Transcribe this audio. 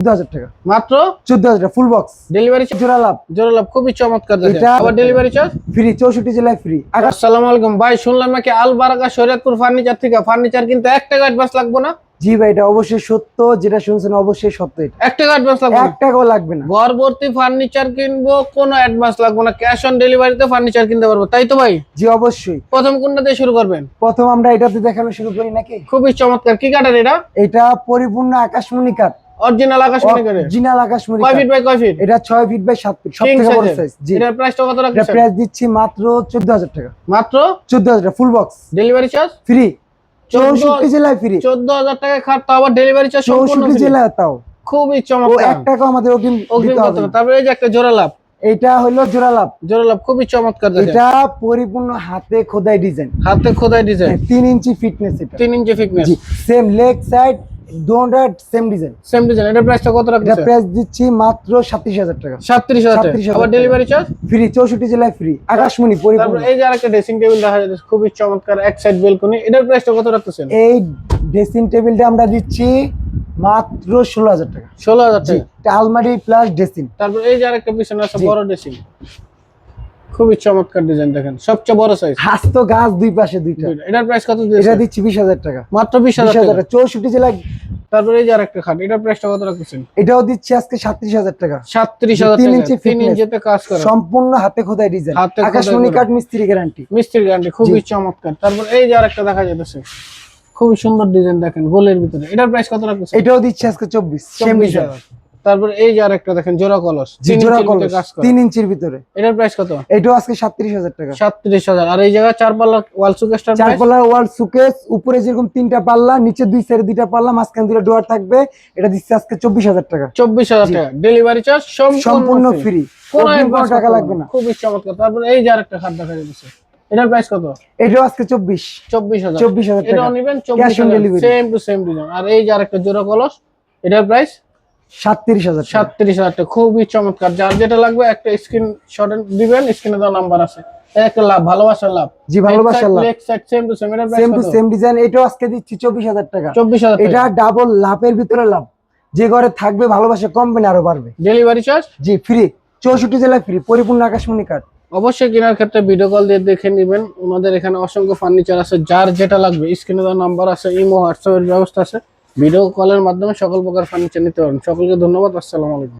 14,000 টাকা মাত্র 14,000 টাকা ফুল বক্স ডেলিভারি জোড়া লাভ খুবই চমৎকার দেখেন। এটা আবার ডেলিভারি চার্জ ফ্রি 64 জেলায় ফ্রি। আসসালামু আলাইকুম ভাই, শুনলাম নাকি আল বারাকা শরীয়তপুর ফার্নিচার থেকে ফার্নিচার কিনতে 1 টাকা অ্যাডভান্স লাগবে না? জি ভাই, এটা অবশ্যই সত্য, যেটা শুনছেন অবশ্যই সত্য। এটা 1 টাকা অ্যাডভান্স লাগবে না? 1 টাকাও লাগবে না। ঘর ভর্তি ফার্নিচার কিনবো, কোনো অ্যাডভান্স লাগবে না, ক্যাশ অন ডেলিভারিতে ফার্নিচার কিনতে পারবো, তাই তো ভাই? জি অবশ্যই। প্রথম কোনটা দিয়ে শুরু করবেন? প্রথম আমরা এটাতে দেখানো শুরু করি নাকি? খুবই চমৎকার। কি কাঠের এটা? এটা পরিপূর্ণ আকাশমণি কাঠ, অরিজিনাল আকাশমণি কাঠের। অরিজিনাল আকাশমণি কয় কাঠ। ফিট বাই কয় ফিট? এটা 6 ফিট বাই 7 ফিট, King সবথেকে বড় size এর। সাইজ। জি এটার প্রাইসটা কত এটা রাখছেন? প্রাইস দিচ্ছি মাত্র 14,000 টাকা। মাত্র 14,000 টাকা full box delivery charge free 64 জেলায় ফ্রি। 14,000 টাকায় খাট, তো আবার ডেলিভারি চার্জ সম্পূর্ণ 64 ফ্রি। জেলায় তাও। খুবই ও চমৎকার। 1 টাকা আমাদের অগ্রিম অগ্রিম দিতে করতে হবে হবে। না। তারপরে এই যে একটা জোড়া লাভ, এটা হলো জোড়া লাভ। জোড়া লাভ খুবই চমৎকার দেখেন। এটা পরিপূর্ণ হাতে খোদাই ডিজাইন, হাতে খোদাই ডিজাইন, 3 ইঞ্চি ফিটনেস। এটা 3 ইঞ্চি ফিটনেস, জি সেম লেগ সাইড দুটোটা সেম ডিজাইন। Same design. এটার প্রাইসটা কত এটা রাখছেন? প্রাইস দিচ্ছি মাত্র 37,000 টাকা। 37,000 টাকা। 37,000 আবার ডেলিভারি চার্জ ফ্রি 64 জেলায় ফ্রি। আকাশমণি পরিপূর্ণ। তারপর এই যে আরেকটা ড্রেসিং টেবিল দেখা যাচ্ছে, খুবই চমৎকার, এক সাইড বেলকনি। এটার প্রাইসটা কত রাখতেছেন? এই ড্রেসিং টেবিলটা আমরা দিচ্ছি মাত্র 16,000 টাকা। 16,000 জি টাকা। এটা আলমারি প্লাস ড্রেসিং। তারপর এই যে আরেকটা পিছনে আছে জি। বড় ড্রেসিং, খুবই চমৎকার ডিজাইন দেখেন, সবচেয়ে বড় সাইজ। হাস তো গাছ দুই পাশে দুইটা। এটার প্রাইস কত এটা দিয়েছেন? দিচ্ছি 20,000 টাকা। মাত্র 20,000 20,000 টাকা। টাকা 64 জেলায়। তারপর এই যে আরেকটা খাট, এটার প্রাইসটা কত রাখছেন? এটাও দিচ্ছি আজকে 37,000 টাকা। 37,000 3 টাকা। ইঞ্চি 3 fitness, ইঞ্চিতে কাজ করা, সম্পূর্ণ হাতে খোদাই ডিজাইন, হাতে খোদাই আকাশমণি করা। কাঠ, মিস্ত্রি গ্যারান্টি। মিস্ত্রি গ্যারান্টি, খুবই চমৎকার। তারপর এই যে আরেকটা দেখা যাচ্ছে, খুবই সুন্দর ডিজাইন দেখেন, গোলের ভিতরে। এটার প্রাইস কত রাখছেন? এটাও দিচ্ছি আজকে 24 সেম ডিজাইন। 24,000। তারপর এই যে আরেকটা দেখেন জোড়া কলস, 3 জোড়া ইঞ্চির কলস ভিতরে কাজ করা। 3 ইঞ্চির ভিতরে। এটার প্রাইস কত? এটাও আজকে 37,000 টাকা। 37,000। আর এই জায়গা 4 পাল্লা ওয়াল সুকেসটার চার প্রাইস পাল্লা ওয়াল সুকেস, উপরে যেরকম 3টা পাল্লা, নিচে 2 সাইডে 2টা পাল্লা, মাঝখানে 2টা ডোর থাকবে। এটা দিচ্ছি আজকে 24,000 টাকা। 24,000 টাকা। ডেলিভারি চার্জ সম্পূর্ণ ফ্রি, কোনো কোনো টাকা লাগবে না। খুবই চমৎকার। তারপর এই যে আরেকটা খাট দেখা যাচ্ছে, এটার প্রাইস কত? এটাও আজকে 24,000 24,000 টাকা। এটাও নেবেন cash on 24,000, delivery. Same to same design. আর এই যে আরেকটা জোড়া কলস, এটার প্রাইস 37,000 টাকা। 37,000 টাকা। খুবই চমৎকার। যার যেটা লাগবে একটা স্ক্রিনশট দিবেন, স্ক্রিনে দেওয়া নাম্বার আছে। একটা লাভ, ভালোবাসার লাভ। জি ভালোবাসার love, leg side same to same. এটার প্রাইস সেম টু কত? Same design. এটাও আজকে দিচ্ছি 24,000 টাকা। 24,000 এটা টাকা। ডাবল লাভের ভিতরে লাভ। যে ঘরে থাকবে ভালোবাসা কমবে না, আরো বাড়বে। ডেলিভারি চার্জ জি ফ্রি 64 জেলায় ফ্রি, পরিপূর্ণ আকাশমণি কাঠ। অবশ্যই কেনার ক্ষেত্রে ভিডিও কল দিয়ে দেখে নেবেন। ওনাদের এখানে অসংখ্য ফার্নিচার আছে, যার যেটা লাগবে স্ক্রিনে দেওয়া নাম্বার আছে, ইমো হোয়াটসঅ্যাপের ব্যবস্থা আছে। ভিডিও কলের মাধ্যমে সকল প্রকার ফার্নিচার নিতে পারেন। সকলকে ধন্যবাদ। আসসালামু আলাইকুম।